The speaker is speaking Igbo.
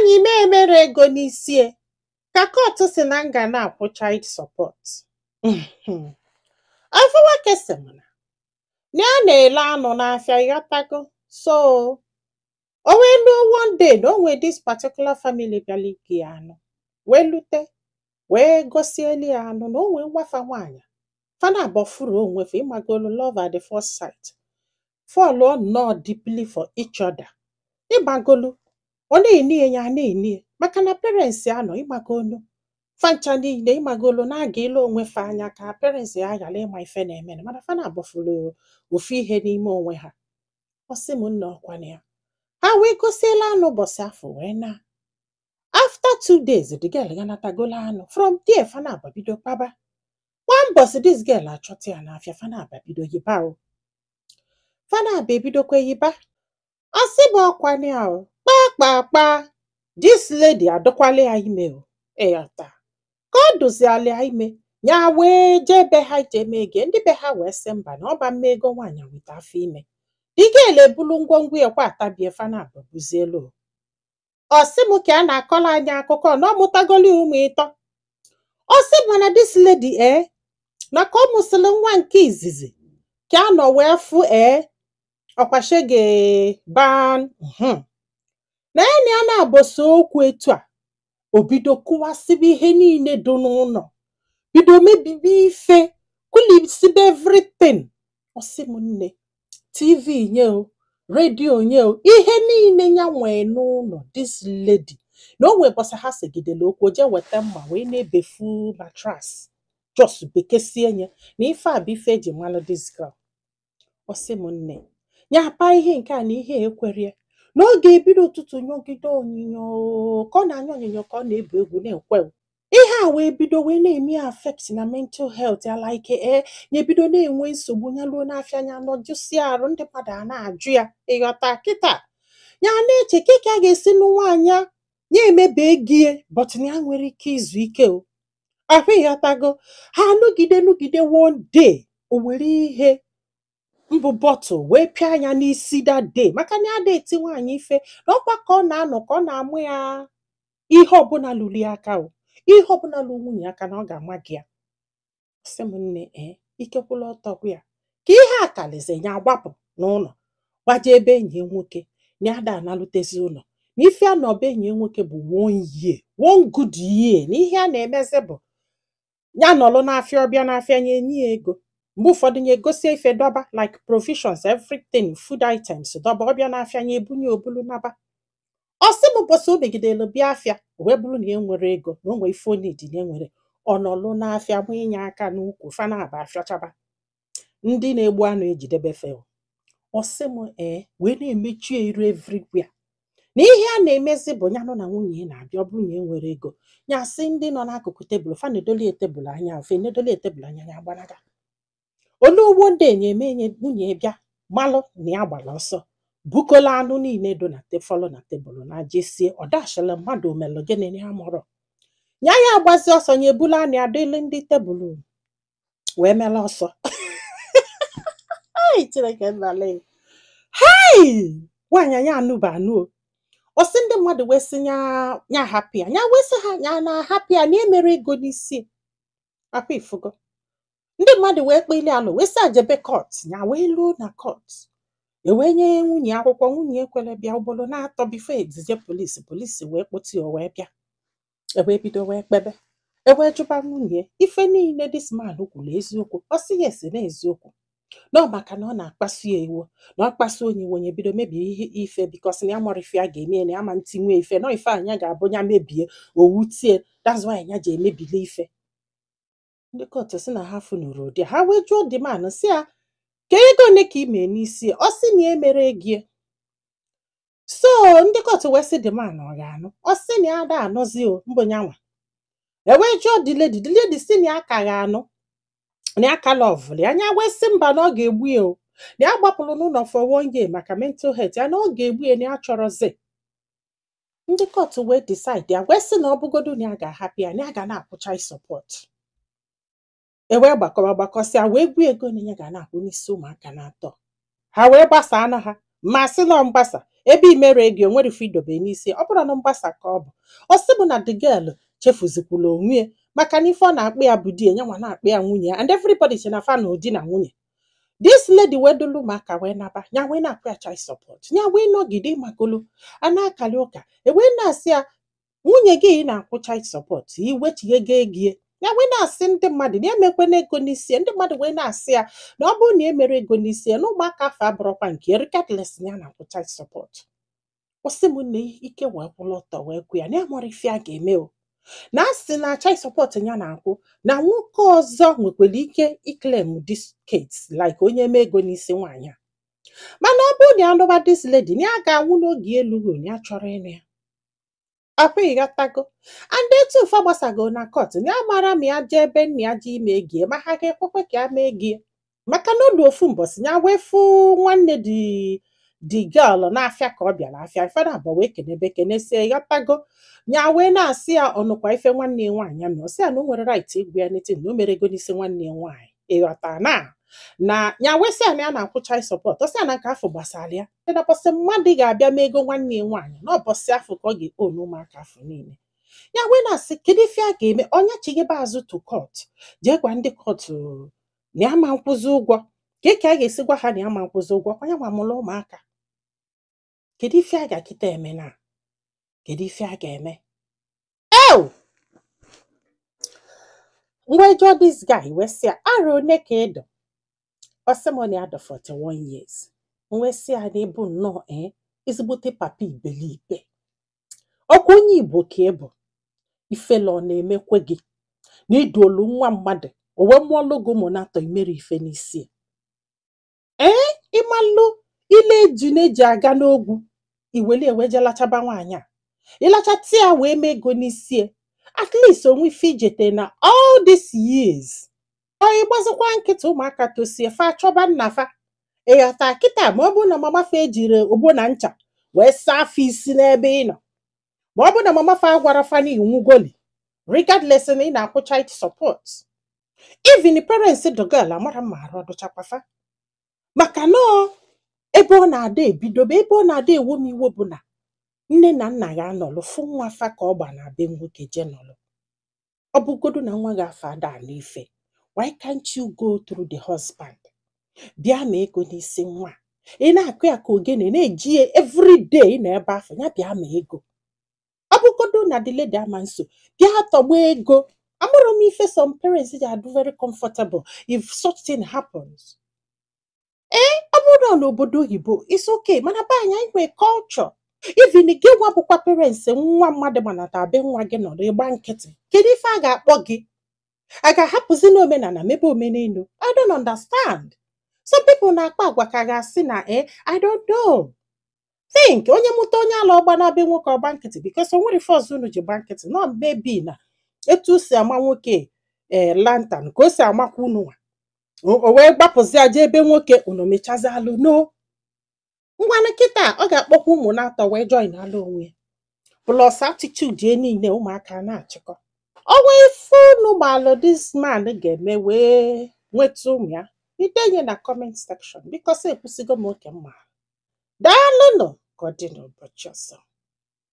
nwaanyị na-emere ego n'isi ka kọtụ si na nga na-akwụ child support. Afọ nwoke sị m na a na-ele anụ n'afịa ịghọtago. So o wee luo one day na o nwee this particular family bịara ike ya anụ wee lute wee gosieli ya anụ na o nwee nwafa nwaanyị fana abọfuru onwefe ịmagolu love at the first sight, fall nnọọ deeply for each other. Ịmagolu ọ na-enie ya na-enie maka na parents ya nọ ịmagolu fancha niile ịmagolu na-aga ile onwefe anya ka parents ya ghara ịma ife na-eme mana fana abọfuru ofu ihe n'ime onwe ha. Ọ sị m nna ọkwana ya ha wee gosiela anụ ụbọchị afọ wee na after 2 days the girl ganatagolo anụ from there fana ababido kpaba. One boss this girl achọta ya n'afịa fana ababido yiba o fana ababidokwa yiba. Ọ sị m ọkwana ya o kpa this lady adọkwala ya ime o eyata ka ọ doziala ya ime ya wee jee be ha jeme ege ndị be ha wee sị mba na ọba mma ego nwaanyị wita afọ ime. Digel ebulu ngwongwo ya kwa atabie fana ababuzielu. Ọ sị m ka a na-akọla anyị akụkọ na ọ mụtagoli ụmụ ịtọ. Ọ sị m na this lady na ka ọ mụsịrị nwa nke izizi ka a nọ wee fụ ọkwashege ban na enyi a na-abọsị okwu etu a obido kụwasịba ihe niile do n'ụlọ bido mebibi ife kulisibe everything. Ọ sị m nne TV nye o redio nye o ihe niile ya nwee n'ụlọ this lady na o nwee bọsị ha segidere okwu je weta mma wee na-ebefu matras just bekesie nye na ife a bụ ife eji malụ this girl. Ọ sị m nne ya apa ihe nke a na ihe ekwerie n'oge ebido ụtụtụ nyogide onyinyo ka ọ na-anya onyinyo ka ọ na-ebu egwu na-ekwe ihe a wee bido wee na-eme affect na mental health ya like ya ebido na-enwe nsogbu ya luo n'afịa anya nọjusi arụ ndị mmadụ a na-ajụ ya ịghọta kịta ya na-eche ka a ga-esi nwaanyị ya emebe egie but na ya nwere ike izu ike o ahụ ịghọtago. Ha nụgide one day o were ihe mbụ bọtụl wee pịa anya n'isi that day maka na ya na-eti nwaanyị ife na ọkwa ka ọ na-anọ ka ọ na-amụ ya ihe ọbụla lụrụ ya aka o ihe ọbụla lụrụ nwunye aka na ọ ga-ama gị ya. Sị m nne ikekwula ọtọgwụ ya ka ihe a kalize ya agbapụ n'ụlọ gbaje ebe enyi nwoke na ada analụtezi ụlọ na ife a na ọba enyi nwoke bụ one good year na ihe a na-emezi bụ ya nọlụ n'afịa ọbịa n'afịa nye enyi ya ego mgbe ụfọdụ nye gosi ife dọba like provisions everything food items dọba ọbịa n'afịa nye ebunye obulu naba. Ọ sị m bọsị o megidelu bịa afịa wee bụrụ na e nwere ego na o nwee ife onidi na enwere ọnọlụ n'afịa ma inye aka n'ukwu fana aba afịachaba ndị na-egbu anụ ejidebe fel. Ọ sị m wee na-emechi iru everywhere na ihe a na-emezi bụ ya nọ na nwunye na-abịa ọ bụrụ na e nwere ego ya sị ndị nọ n'akụkụ tebụl fa na-edoli tebụl anya ofe na-edoli tebụl anya ya gbanaga olu ugbo ndị enye nwunye bịa malụ na ya gbara ọsọ bukola anụ niile do na tefọlụ na tebụl na jesie ọ dashịla mmadụ omelụ gịnị ya mụrụ ya agbazi ọsọ nye ebula anụ adịle ndị tebụl wee mela ọsọ. Chineke nnale nwaanyị anya anụba anụ o. Ọ sị ndị mmadụ wee sị ya hapụ ya wee sị ha ya na hapụ ya na emere ego n'isi akwa ifugo. Ndị mmadụ wee kpeli alụ wee sị ajebe kọt ya wee luo na kọt ewee nye nwunye akwụkwọ nwunye ekwele bịa ụgbọrọ na-atọ bifo ezije polisi wee kpọti o wee bịa ewee bido wee kpebe ewee jụba nwunye ife niile this man kwuru eziokwu. Ọ sị ya esi na eziokwu nọ maka na ọ na-akpasu ya iwu na ọ kpasu onye onye bido mebie ihe ife bikos na ya mara ife a ga-eme na ya ma ntị nwe ife nọ ife anya ga-abụ ya mebie owu tie that's why ya ji emebili ife. Ndị kọtụ si na ha funuru ụdị ha wee jụọ dị man si ya ka ego ole ka ime n'isi ọ sị na emere gie. So ndị kọtụ wee sị dị man ọ ga-anụ ọ sị na ya ada anọzi o mbonyanwa ewee jụọ dị ledi si na ya ka ga-anụ na aka lọvụlụ anya wee sị mba na ọ ga-egbu ya o na ya gbapụrụ n'ụlọ for 1 year maka mental health ya na ọ ga-egbu ya na ya chọrọzi. Ndị kọtụ wee decide ya wee sị na ọ bụgodu na ya ga-ahapụ ya na ya ga na-akwụcha support ewee gbakọsịa wee gbuo ego na ya ga na-akwụ n'isi ụmụaka na-atọ ha wee gbasa anụ ha ma sị na mgbasa ebe imere ego nwere ife idobe n'isi ọ bụrụ na mgbasa ka ọ bụ ọ sị bụ na the girl chefuzikwula onwe maka na ife ọ na-akpụ ya bụ di nyanwa na-akpụ ya nwunye and everybody si na fa na ụdị na nwunye. This lady wee dolu ụmụaka wee naba nya wee na-akpụ ya child support nya wee nọgide magolu a na-akali ụka ewee na-asị ya nwunye gị na-akwụ child support iwechighe go egie ya wee na-asị ndị mmadụ na emekwana ego n'isi ndị mmadụ wee na-asị ya na ọ bụrụ na emere ego n'isi na ụmụaka afọ abụrụkwa nke regardless na ya na-akwụ child support. Ọsị m na ike wee kwụrụ ọtọ wee kwụ ya na amara ife a ga-eme o na asị na child support ya na-akwụ na nwoke ọzọ nwekwara ike iklem this case like onye mee ego n'isi nwaanyị a mana ọ bụrụ na ya nụba this lady na ya ga-anwụ n'oge elugo na ya chọrọ ịnụ ya akwaghị ghọtago and etu ụfa gbasago na court na ya mara ma ya jee ebe nna ya ji ime egie ma ha ga-ekwekwe ka ya mee gie maka na olu ofu mbọsị ya wee fụ nwanne the girl na-afịa ka ọ bịara afịa ife na-abụ wee kenebe kenesie ghọtago nya wee na-asị ya ọnụkwa ife nwanne ya nwaanyị ya mere ọ sị ya na o nwere right igwu ya n'eti na o mere ego n'isi nwanne ya nwaanyị ịghọta na ya wee sị ya na ya na-akwụ child support ọ sị ya na nke afọ gbasara ya na bọsị mmadụ ga-abịa mee ego nwanne ya nwaanyị na ọbọsị afọ ka ọ ga-ekponu ụmụaka afọ niile ya wee na-asị kedu ife a ga-eme onye chighebe azụ to court jee gwa ndị court na ya ma nkwụzi ụgwọ ka a ga-esi gwa ha na ya ma nkwụzi ụgwọ onye nwamụrụ ụmụaka kedu ife a ga-akịta eme na kedu ife a ga-eme mgbe jụọ this guy wee sị ya arụ one ka ịdọ ọsịmoni adọ 41 years wee sị ya na ịbụ nnọọ ezigbote papa ibelibe ọkwa onye Igbo ka ịbụ ifele ọ na-emekwe gị na iduolu nwa mmadụ o wee mụọlụ gị ụmụ na-atọ imere ife n'isi ịmalụ ile eju na-eji aga n'ogwu iweli eweje lachaba nwaanyị a ịlachata ya wee mee ego n'isi at least onwe ife ijete na all these years onye gbazikwa nkịta ụmụaka tosie fa chọba nna fa ịghọta kịta ma ọ bụ na mama fa ejiri ogbo na ncha wee saa afọ isi n'ebe ị nọ ma ọ bụ na mama fa gwara fa na iwu goli regardless na ị na-akwụ child support even the parents the girl amara mma arụ ọdụchakwa fa maka nọọ ebe ọ na-ada ebidobe ebe ọ na-ada ewo m iwo bụ na nne na nna ya anọlụ fụ nwa fa ka ọ gba na be nwoke je nọlụ ọ bụgodu na nwa gị afọ ada n'ife why can't you go through the husband bịa ma ego n'isi nwa ị na-akụ ya ka ogene na-eji ya everyday na ebe afọ ya bịa ma ego ọ bụgodu na the lady ama nso bịa tọgba ego amụrụ m ife some parents ji adụ very comfortable if such thing happens ọ bụrụ na obodo oyibo it's okay mana be anyị nwee culture even gị nwa bụkwa parents nwa mmadụ manata be nwa gị nọrọ ịgba nkịtị kedu ife a ga-akpọ gị a ga-ahapụzi n'omenala mebe omenelu I don't understand. Some people na-akpa agwa ka ga-asị na I don't know. Think onye mụta onye ala ọgba na be nwoke ọgba nkịtị because o nwere fọs unu ji gba nkịtị nọ maybe na etu o si ama nwoke lantern ka o si amakwa unu nwa o wee gbapụzi aja ebe nwoke unu mechazi alụ no ngwanụ kịta ọ ga-akpọkwa ụmụ na-atọ wee join alụ onwe plus attitude niile ụmụaka na-achịkọ ọnwa ife unu gbalụ this man ga-eme wee nweta ụmụ ya idenye na comment section because ekwusigo m oke mma daalụnụ ka ọ dị n'ụbọchị ọzọ.